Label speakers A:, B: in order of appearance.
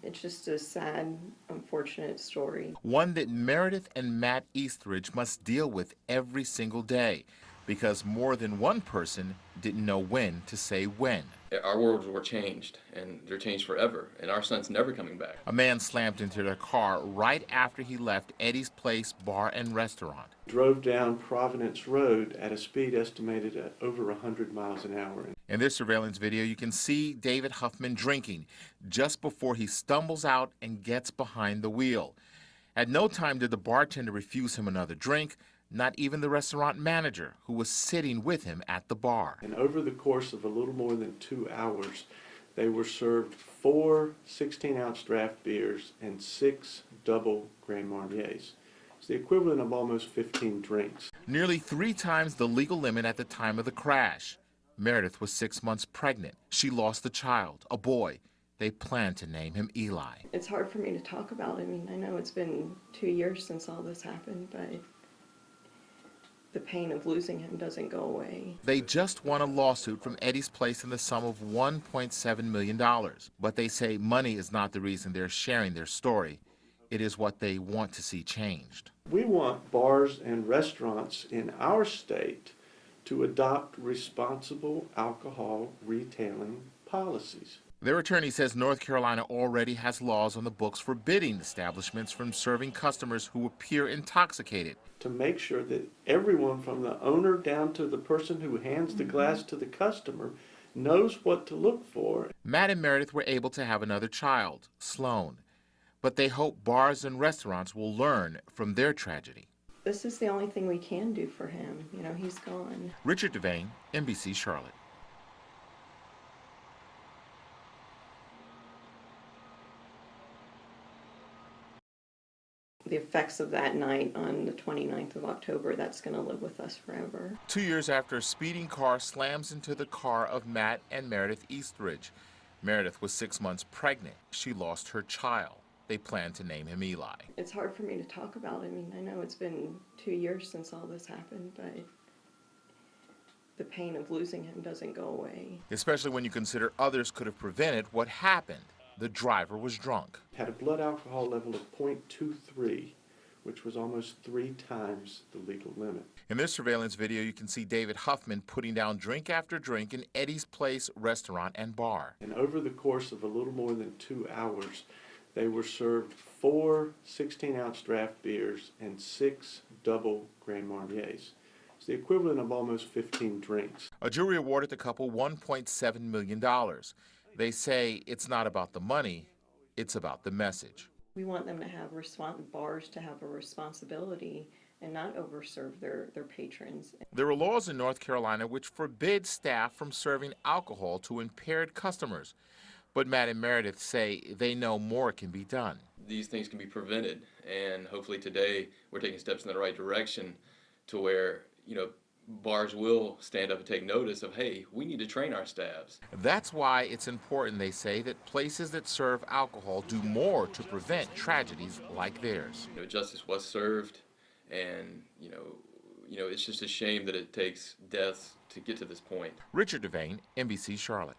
A: It's just a sad, unfortunate story.
B: One that Meredith and Matt Eastridge must deal with every single day because more than one person didn't know when to say when.
C: Our worlds were changed, and they're changed forever, and our son's never coming back.
B: A man slammed into their car right after he left Eddie's Place Bar and Restaurant.
D: Drove down Providence Road at a speed estimated at over 100 miles an hour.
B: In this surveillance video, you can see David Huffman drinking just before he stumbles out and gets behind the wheel. At no time did the bartender refuse him another drink, not even the restaurant manager who was sitting with him at the bar.
D: And over the course of a little more than 2 hours, they were served 4 16-ounce draft beers and 6 double Grand Marniers. It's the equivalent of almost 15 drinks.
B: Nearly 3 times the legal limit at the time of the crash. Meredith was 6 months pregnant. She lost a child, a boy. They planned to name him Eli.
A: It's hard for me to talk about. I mean, I know it's been 2 years since all this happened, but the pain of losing him doesn't go away.
B: They just won a lawsuit from Eddie's Place in the sum of $1.7 million. But they say money is not the reason they're sharing their story. It is what they want to see changed.
D: We want bars and restaurants in our state to adopt responsible alcohol retailing policies.
B: Their attorney says North Carolina already has laws on the books forbidding establishments from serving customers who appear intoxicated.
D: To make sure that everyone from the owner down to the person who hands the glass to the customer knows what to look for.
B: Matt and Meredith were able to have another child, Sloan. But they hope bars and restaurants will learn from their tragedy.
A: This is the only thing we can do for him. You know, he's gone.
B: Richard Devane, NBC Charlotte.
A: The effects of that night on the 29th of October, that's going to live with us forever.
B: 2 years after a speeding car slams into the car of Matt and Meredith Eastridge. Meredith was 6 months pregnant. She lost her child. They plan to name him Eli.
A: It's hard for me to talk about. I mean, I know it's been 2 years since all this happened, but the pain of losing him doesn't go away.
B: Especially when you consider others could have prevented what happened. The driver was drunk.
D: Had a blood alcohol level of 0.23, which was almost 3 times the legal limit.
B: In this surveillance video, you can see David Huffman putting down drink after drink in Eddie's Place Restaurant and Bar.
D: And over the course of a little more than 2 hours, they were served 4 16-ounce draft beers and 6 double Grand Marniers. It's the equivalent of almost 15 drinks.
B: A jury awarded the couple $1.7 million. They say it's not about the money, it's about the message.
A: We want them to have bars to have a responsibility and not overserve their patrons.
B: There are laws in North Carolina which forbid staff from serving alcohol to impaired customers. But Matt and Meredith say they know more can be done.
C: These things can be prevented, and hopefully today we're taking steps in the right direction to where, bars will stand up and take notice of, hey, we need to train our staffs.
B: That's why it's important, they say, that places that serve alcohol do more to prevent tragedies like theirs.
C: Justice was served, and, it's just a shame that it takes deaths to get to this point.
B: Richard Devane, NBC Charlotte.